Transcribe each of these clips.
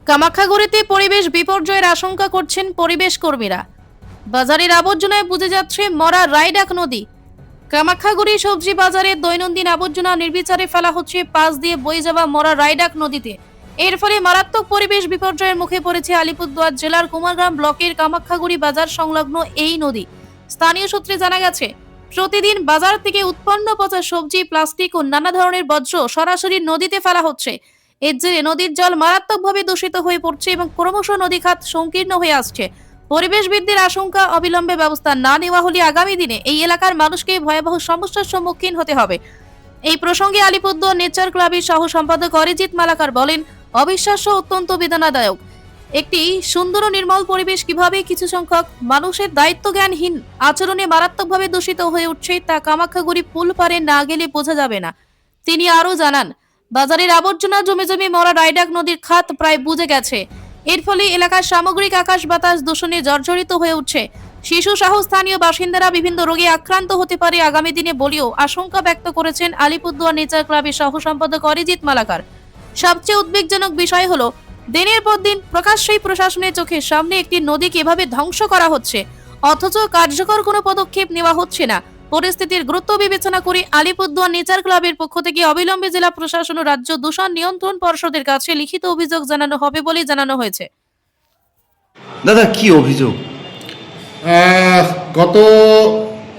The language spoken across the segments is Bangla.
কামাখ্যাগুড়িতে পরিবেশ বিপর্যয়ের আশঙ্কা করছেন পরিবেশ কর্মীরা। বাজারের আবর্জনায় বুঝে যাচ্ছে মরা রায়ডাক নদী। কামাখ্যাগুড়ি সবজি বাজারে দৈনন্দিন আবর্জনা নির্বিচারে ফেলা হচ্ছে পাশ দিয়ে বয়ে যাওয়া মরা রায়ডাক নদীতে। এর ফলে মারাত্মক পরিবেশ বিপর্যয়ের মুখে পড়েছে আলিপুরদুয়ার জেলার কুমারগ্রাম ব্লকের কামাখ্যাগুড়ি বাজার সংলগ্ন এই নদী। স্থানীয় সূত্রে জানা গেছে, প্রতিদিন বাজার থেকে উৎপন্ন পচা সবজি, প্লাস্টিক ও নানা ধরনের বর্জ্য সরাসরি নদীতে ফেলা হচ্ছে। এর জেরে নদীর জল মারাত্মকভাবে দূষিত হয়ে পড়ছে এবং ক্রমশ নদী খাত সংকীর্ণ হয়ে আসছে। পরিবেশবিদদের আশঙ্কা, অবিলম্বে ব্যবস্থা না নেওয়া হলে আগামী দিনে এই এলাকার মানুষকে ভয়াবহ সমস্যার সম্মুখীন হতে হবে। এই প্রসঙ্গে আলিপুরদুয়ার নেচার ক্লাবের সহ সম্পাদক অরিজিৎ মালাকার বলেন, অবিশ্বাস্য, অত্যন্ত বেদনাদায়ক। একটি সুন্দর ও নির্মল পরিবেশ কিভাবে কিছু সংখ্যক মানুষের দায়িত্বজ্ঞানহীন আচরণে মারাত্মকভাবে দূষিত হয়ে উঠছে তা কামাখ্যাগুড়ি পুল পারে না গেলে বোঝা যাবে না। তিনি আরও জানান, বাজারের আবর্জনা জমে জমে মরা রায়ডাক নদীর খাত প্রায় বুজে গেছে। এর ফলে এলাকার সামগ্রিক আকাশ বাতাস দূষণে জর্জরিত হয়ে উঠছে। শিশু সহ স্থানীয় বাসিন্দারা বিভিন্ন রোগে আক্রান্ত হতে পারে আগামী দিনে বলেও আশঙ্কা ব্যক্ত করেছেন আলিপুরদুয়ার নেচার ক্লাবের সহ সম্পাদক অরিজিৎ মালাকার। সবচেয়ে উদ্বেগজনক বিষয় হলো, দিনের পর দিন প্রকাশ্যেই প্রশাসনের চোখের সামনে একটি নদীকে এভাবে ধ্বংস করা হচ্ছে, অথচ কার্যকর কোনো পদক্ষেপ নেওয়া হচ্ছে না। পরিস্থিতির গুরুত্ব বিবেচনা করে আলিপুরদুয়ার নেচার ক্লাবের পক্ষ থেকে অবিলম্বে জেলা প্রশাসন ও রাজ্য দূষণ নিয়ন্ত্রণ পর্ষদের কাছে লিখিত অভিযোগ জানানো হবে বলে জানানো হয়েছে। দাদা, কি অভিযোগ? গত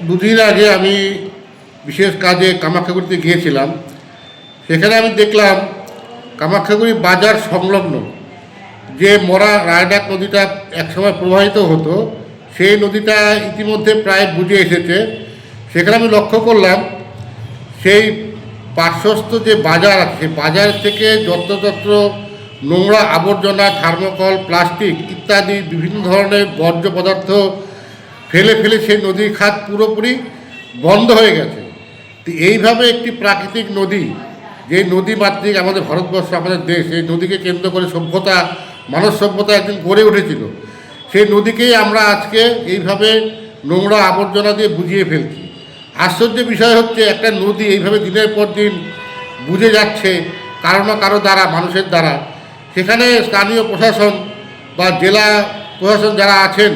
দুদিন আগে আমি বিশেষ কাজে কামাখ্যাগুড়িতে গিয়েছিলাম। সেখানে আমি দেখলাম কামাখ্যাগুড়ি বাজার সংলগ্ন যে মরা রায়ডাক নদীটা একসময় প্রবাহিত হতো, সেই নদীটা ইতিমধ্যে প্রায় বুঝে এসেছে। সেখানে আমি লক্ষ্য করলাম সেই পার্শ্বস্থ যে বাজার আছে, সেই বাজার থেকে যত্রতত্র নোংরা আবর্জনা, থার্মোকল, প্লাস্টিক ইত্যাদি বিভিন্ন ধরনের বর্জ্য পদার্থ ফেলে ফেলে সেই নদীর খাত পুরোপুরি বন্ধ হয়ে গেছে। তো এইভাবে একটি প্রাকৃতিক নদী, যে নদী মাতৃক আমাদের ভারতবর্ষ, আমাদের দেশ, এই নদীকে কেন্দ্র করে সভ্যতা, মানব সভ্যতা একদিন গড়ে উঠেছিল, সেই নদীকেই আমরা আজকে এইভাবে নোংরা আবর্জনা দিয়ে বুঝিয়ে ফেলছি। আশ্চর্যের বিষয় হচ্ছে, একটা নদী এইভাবে দিনের পর দিন বুঝে যাচ্ছে কারো না কারো দ্বারা, মানুষের দ্বারা। সেখানে স্থানীয় প্রশাসন বা জেলা প্রশাসন যারা আছেন,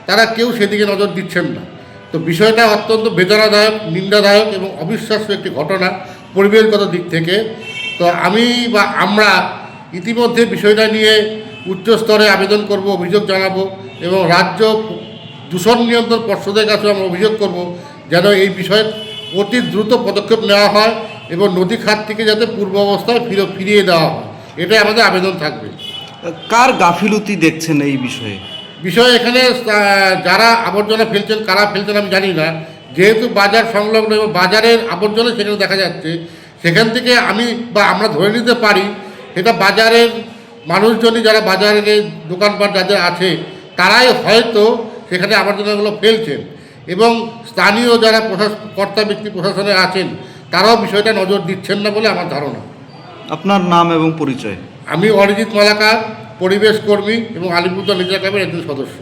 তারা কেউ সেদিকে নজর দিচ্ছেন না। তো বিষয়টা অত্যন্ত বেদনাদায়ক, নিন্দাদায়ক এবং অবিশ্বাস্য একটি ঘটনা পরিবেশগত দিক থেকে। তো আমি বা আমরা ইতিমধ্যে বিষয়টা নিয়ে উচ্চ স্তরে আবেদন করব, অভিযোগ জানাবো এবং রাজ্য দূষণ নিয়ন্ত্রণ পর্ষদের কাছে আমরা অভিযোগ করব যেন এই বিষয়ে অতি দ্রুত পদক্ষেপ নেওয়া হয় এবং নদী খাত থেকে যাতে পূর্ব অবস্থায় ফিরিয়ে দেওয়া হয়, এটাই আমাদের আবেদন থাকবে। কার গাফিলতি দেখছেন এই বিষয়ে? এখানে যারা আবর্জনা ফেলছেন, কারা ফেলছেন আমি জানি না। যেহেতু বাজার সংলগ্ন এবং বাজারের আবর্জনা সেখানে দেখা যাচ্ছে, সেখান থেকে আমি বা আমরা ধরে নিতে পারি সেটা বাজারের মানুষজনই, যারা বাজারে দোকানপাট যাদের আছে, তারাই হয়তো সেখানে আবর্জনাগুলো ফেলছেন এবং স্থানীয় যারা কর্তা ব্যক্তি প্রশাসনে আছেন, তারাও বিষয়টা নজর দিচ্ছেন না বলে আমার ধারণা। আপনার নাম এবং পরিচয়? আমি অরিজিৎ মালাকার, পরিবেশ কর্মী এবং আলিপুরদুয়ার নেচার ক্লাবের একজন সদস্য।